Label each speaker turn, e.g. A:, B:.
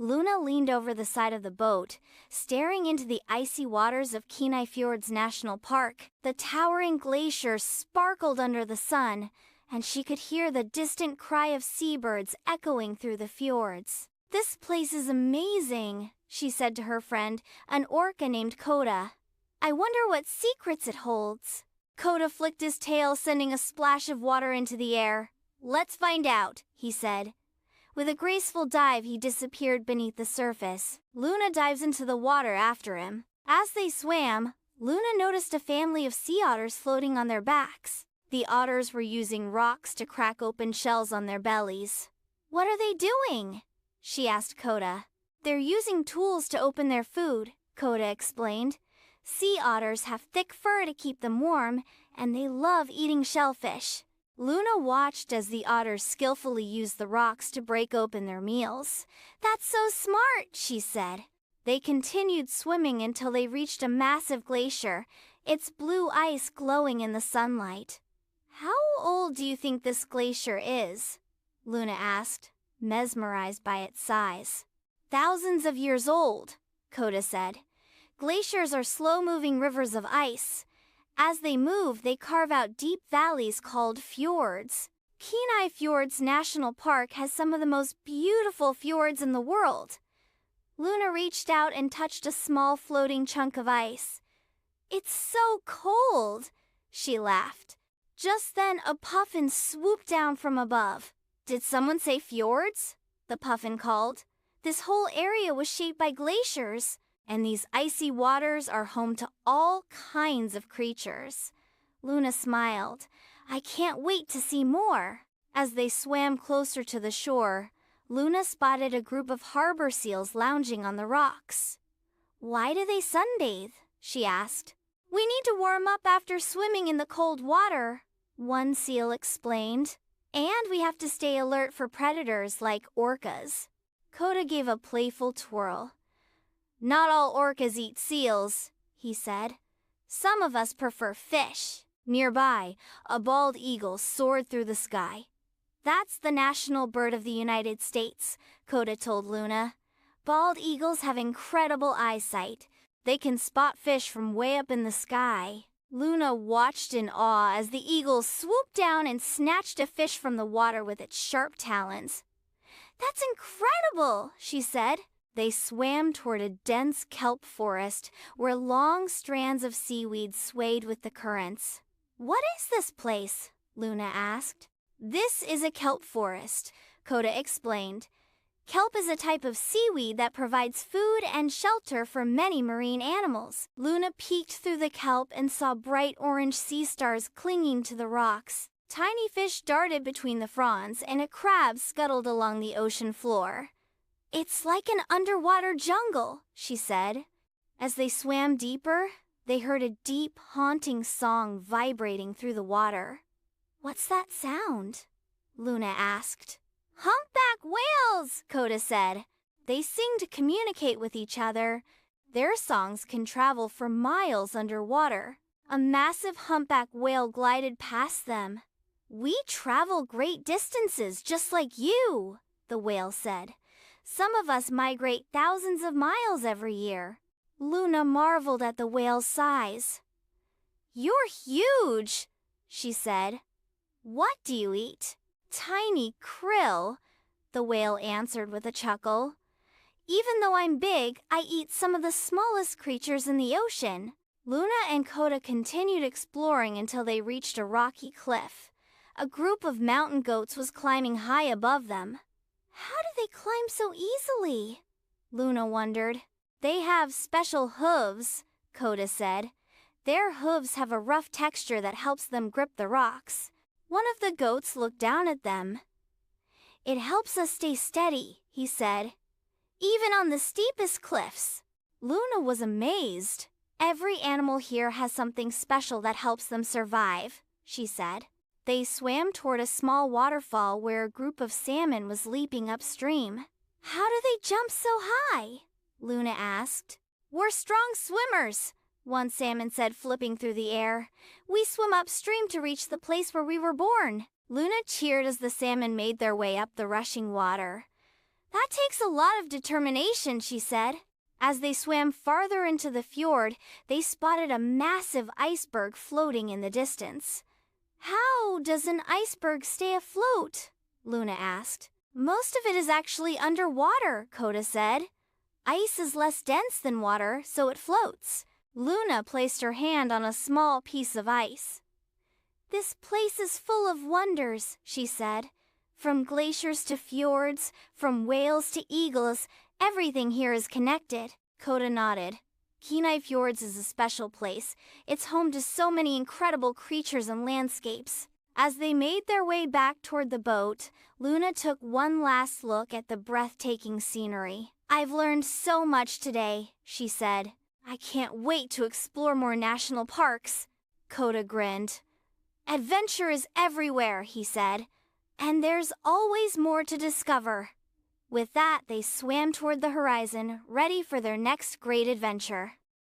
A: Luna leaned over the side of the boat, staring into the icy waters of Kenai Fjords National Park. The towering glaciers sparkled under the sun, and she could hear the distant cry of seabirds echoing through the fjords. "This place is amazing," she said to her friend, an orca named Koda. "I wonder what secrets it holds." Koda flicked his tail, sending a splash of water into the air. "Let's find out," he said. With a graceful dive, he disappeared beneath the surface. Luna dives into the water after him. As they swam, Luna noticed a family of sea otters floating on their backs. The otters were using rocks to crack open shells on their bellies. "What are they doing?" she asked Koda. "They're using tools to open their food," Koda explained. "Sea otters have thick fur to keep them warm, and they love eating shellfish." Luna watched as the otters skillfully used the rocks to break open their meals. "That's so smart," she said. They continued swimming until they reached a massive glacier, its blue ice glowing in the sunlight. "How old do you think this glacier is?" Luna asked, mesmerized by its size. "Thousands of years old," Koda said. "Glaciers are slow-moving rivers of ice. As they move, they carve out deep valleys called fjords. Kenai Fjords National Park has some of the most beautiful fjords in the world." Luna reached out and touched a small floating chunk of ice. "It's so cold," she laughed. Just then, a puffin swooped down from above. "Did someone say fjords?" the puffin called. "This whole area was shaped by glaciers, and these icy waters are home to all kinds of creatures." Luna smiled. "I can't wait to see more." As they swam closer to the shore, Luna spotted a group of harbor seals lounging on the rocks. "Why do they sunbathe?" she asked. "We need to warm up after swimming in the cold water," one seal explained. "And we have to stay alert for predators like orcas." Koda gave a playful twirl. "Not all orcas eat seals," he said. "Some of us prefer fish." Nearby, a bald eagle soared through the sky. "That's the national bird of the United States," Koda told Luna. "Bald eagles have incredible eyesight. They can spot fish from way up in the sky." Luna watched in awe as the eagle swooped down and snatched a fish from the water with its sharp talons. "That's incredible," she said. They swam toward a dense kelp forest where long strands of seaweed swayed with the currents. "What is this place?" Luna asked. "This is a kelp forest," Koda explained. "Kelp is a type of seaweed that provides food and shelter for many marine animals." Luna peeked through the kelp and saw bright orange sea stars clinging to the rocks. Tiny fish darted between the fronds, and a crab scuttled along the ocean floor. "It's like an underwater jungle," she said. As they swam deeper, they heard a deep, haunting song vibrating through the water. "What's that sound?" Luna asked. "Humpback whales," Koda said. "They sing to communicate with each other. Their songs can travel for miles underwater." A massive humpback whale glided past them. "We travel great distances just like you," the whale said. "Some of us migrate thousands of miles every year." Luna marveled at the whale's size. "You're huge," she said. "What do you eat?" "Tiny krill," the whale answered with a chuckle. "Even though I'm big, I eat some of the smallest creatures in the ocean." Luna and Koda continued exploring until they reached a rocky cliff. A group of mountain goats was climbing high above them. "How do they climb so easily?" Luna wondered. "They have special hooves," Koda said. "Their hooves have a rough texture that helps them grip the rocks." One of the goats looked down at them. "It helps us stay steady," he said, "even on the steepest cliffs." Luna was amazed. "Every animal here has something special that helps them survive," she said. They swam toward a small waterfall where a group of salmon was leaping upstream. "How do they jump so high?" Luna asked. "We're strong swimmers," one salmon said, flipping through the air. "We swim upstream to reach the place where we were born." Luna cheered as the salmon made their way up the rushing water. That takes a lot of determination, she said. As they swam farther into the fjord, they spotted a massive iceberg floating in the distance. How does an iceberg stay afloat? Luna asked. Most of it is actually underwater, Koda said. Ice is less dense than water, so it floats. Luna placed her hand on a small piece of ice. This place is full of wonders, she said. From glaciers to fjords, from whales to eagles, everything here is connected. Koda nodded. Kenai Fjords is a special place. It's home to so many incredible creatures and landscapes. As they made their way back toward the boat, Luna took one last look at the breathtaking scenery. I've learned so much today, she said. I can't wait to explore more national parks. Koda grinned. Adventure is everywhere, he said. And there's always more to discover. With that, they swam toward the horizon, ready for their next great adventure.